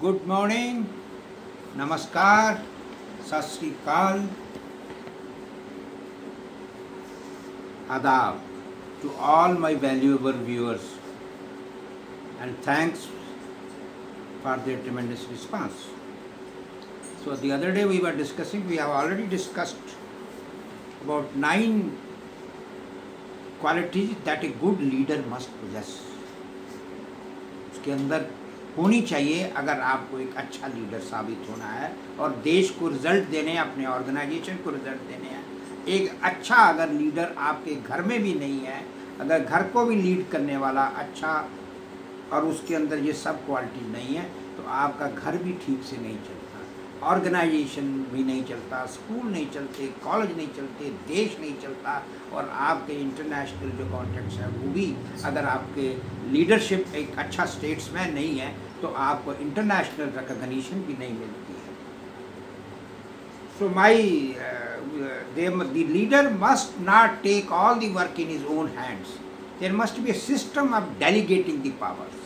Good morning, नमस्कार, सत श्री अकाल, आदाब to all my valuable viewers, and thanks for their tremendous response. So the other day we were discussing, we have already discussed about 9 qualities that a good leader must possess. उसके अंदर होनी चाहिए अगर आपको एक अच्छा लीडर साबित होना है और देश को रिजल्ट देने हैं, अपने ऑर्गेनाइजेशन को रिजल्ट देने हैं। एक अच्छा अगर लीडर आपके घर में भी नहीं है, अगर घर को भी लीड करने वाला अच्छा और उसके अंदर ये सब क्वालिटी नहीं है, तो आपका घर भी ठीक से नहीं चलता, ऑर्गेनाइजेशन भी नहीं चलता, स्कूल नहीं चलते, कॉलेज नहीं चलते, देश नहीं चलता, और आपके इंटरनेशनल जो कॉन्टेक्ट्स हैं वो भी, अगर आपके लीडरशिप एक अच्छा स्टेट्समैन नहीं है तो आपको इंटरनेशनल रिकॉग्निशन भी नहीं मिलती है। So the leader must not take all the work in his own hands. There must be a system of delegating the powers.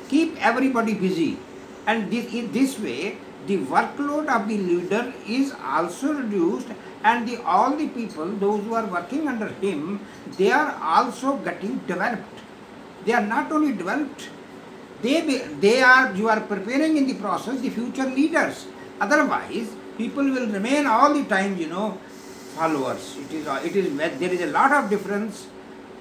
Keep everybody busy, and this way the workload of the leader is also reduced, and all the people, those who are working under him, they are also getting developed. They are not only developed, you are preparing in the process the future leaders. Otherwise, people will remain all the time, followers. There is a lot of difference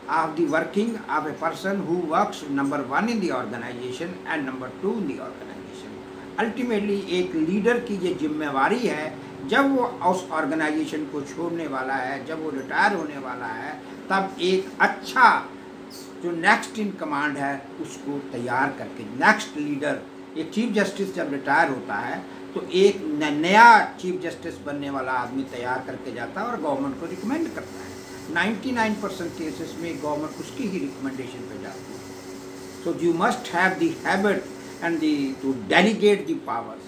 of the working of a person who works number 1 in the organization and number 2 in the organization. Ultimately, एक leader की ये जिम्मेवारी है, जब वो उस organisation को छोड़ने वाला है, जब वो रिटायर होने वाला है, तब एक अच्छा जो नेक्स्ट इन कमांड है उसको तैयार करके, नेक्स्ट लीडर, एक चीफ जस्टिस जब रिटायर होता है तो एक नया चीफ जस्टिस बनने वाला आदमी तैयार करके जाता है और गवर्नमेंट को रिकमेंड करता है। 99% केसेस में गवर्नमेंट उसकी ही रिकमेंडेशन पे जाती है। So you must have the habit and to delegate the powers.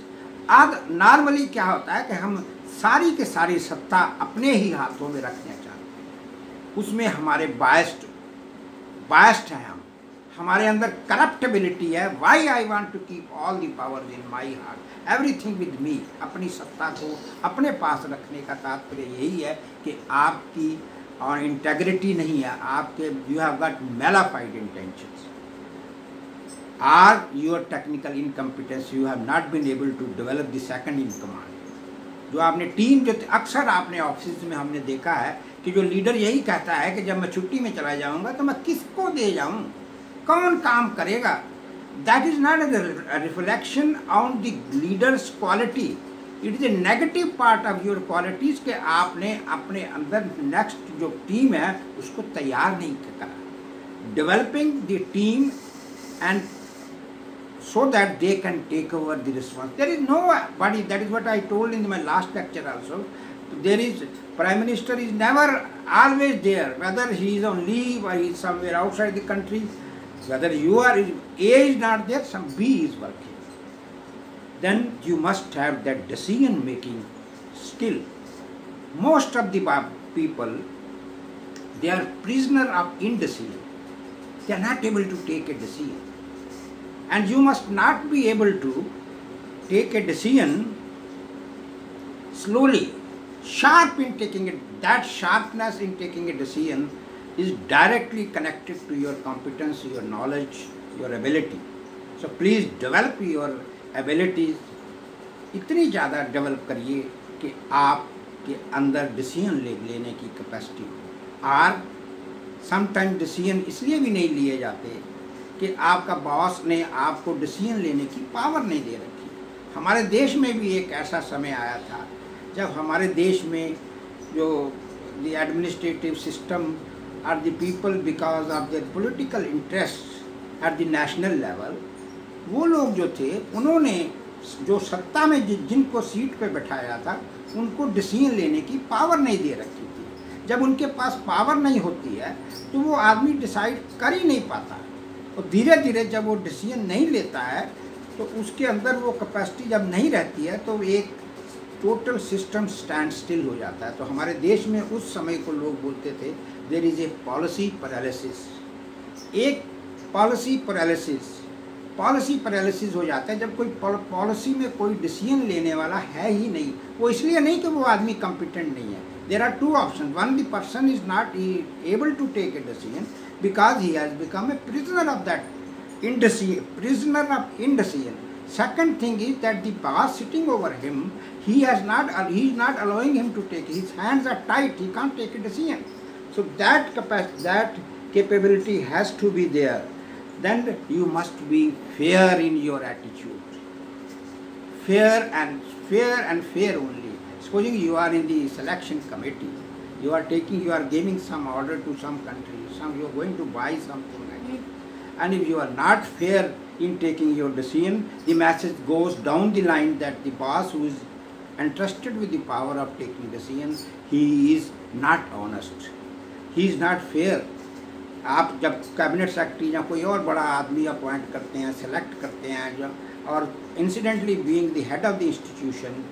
अब नॉर्मली क्या होता है कि हम सारी के सारी सत्ता अपने ही हाथों में रखना चाहते हैं, उसमें हमारे बायस्ड हैं, हमारे अंदर करप्टेबिलिटी है। Why I want to keep all the powers in my heart, everything with me. अपनी सत्ता को अपने पास रखने का तात्पर्य यही है कि आपकी और इंटेग्रिटी नहीं है, आपके you have got malafide intentions, or your technical incompetence, you have not been able to develop the second in command. जो आपने टीम, जो अक्सर आपने ऑफिस में हमने देखा है कि जो लीडर यही कहता है कि जब मैं छुट्टी में चला जाऊंगा तो मैं किसको दे जाऊं, कौन काम करेगा। That is not a reflection on the leader's quality. It is a negative part of your qualities कि आपने अपने अंदर नेक्स्ट जो टीम है उसको तैयार नहीं करा। Developing the team and so that they can take over the response. There is nobody, that is what I told in my last lecture also. There is, Prime Minister is never always there, whether he is on leave or he is somewhere outside the country, whether A is not there, some B is working. Then you must have that decision making skill. Most of the people, they are prisoner of indecision. They are not able to take a decision. And you must not be able to take a decision slowly, sharp in taking it. That sharpness in taking a decision is directly connected to your competence, your knowledge, your ability. So please develop your abilities. इतनी ज़्यादा develop करिए कि आपके अंदर decision लेने की capacity हो। और समटाइम डिसीजन इसलिए भी नहीं लिए जाते कि आपका बॉस ने आपको डिसीजन लेने की पावर नहीं दे रखी। हमारे देश में भी एक ऐसा समय आया था जब हमारे देश में जो द एडमिनिस्ट्रेटिव सिस्टम और the people, because of their political interest at the national level, वो लोग जो थे उन्होंने जो सत्ता में जिनको सीट पे बैठाया था उनको डिसीजन लेने की पावर नहीं दे रखी थी। जब उनके पास पावर नहीं होती है तो वो आदमी डिसाइड कर ही नहीं पाता, और धीरे धीरे जब वो डिसीजन नहीं लेता है तो उसके अंदर वो कैपेसिटी जब नहीं रहती है तो एक टोटल सिस्टम स्टैंड स्टिल हो जाता है। तो हमारे देश में उस समय को लोग बोलते थे there is a policy paralysis. एक पॉलिसी पैरालिसिस पॉलिसी पैरालिसिस हो जाता है जब कोई पॉलिसी में कोई डिसीजन लेने वाला है ही नहीं। वो इसलिए नहीं कि वो आदमी कॉम्पिटेंट नहीं है। There are two option, one the person is not able to take a decision because he has become a prisoner of that indecision, prisoner of indecision. Second thing is that the boss sitting over him, he is not allowing him to take. His hands are tight. He can't take a decision. So that capacity, that capability has to be there. Then you must be fair in your attitude. Fair and fair only. Supposing you are in the selection committee, you are giving some order to some country, you are going to buy something like it. And if you are not fair in taking your decision, the message goes down the line that the boss who is entrusted with the power of taking decisions, he is not honest, he is not fair. आप जब cabinet secretary या कोई और बड़ा आदमी appoint करते हैं, select करते हैं, और incidentally being the head of the institution,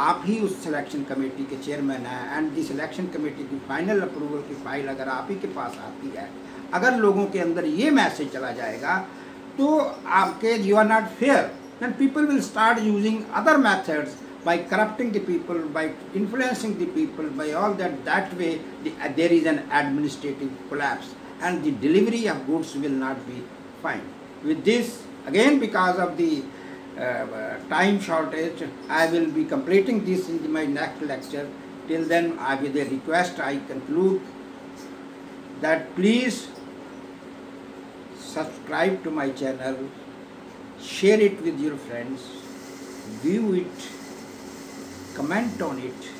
आप ही उस सिलेक्शन कमेटी के चेयरमैन हैं, एंड द सिलेक्शन कमेटी की फाइनल अप्रूवल की फाइल अगर आप ही के पास आती है, अगर लोगों के अंदर ये मैसेज चला जाएगा तो आपके you are not fair, then people will start using other methods by corrupting the people, by influencing the people, by all that way there is an administrative collapse and the delivery of goods will not be fine. With this, again because of the time shortage, I will be completing this in my next lecture. Till then, with a request I conclude that please subscribe to my channel, share it with your friends, view it, comment on it,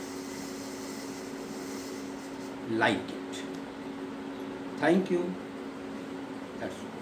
like it. Thank you. That's all.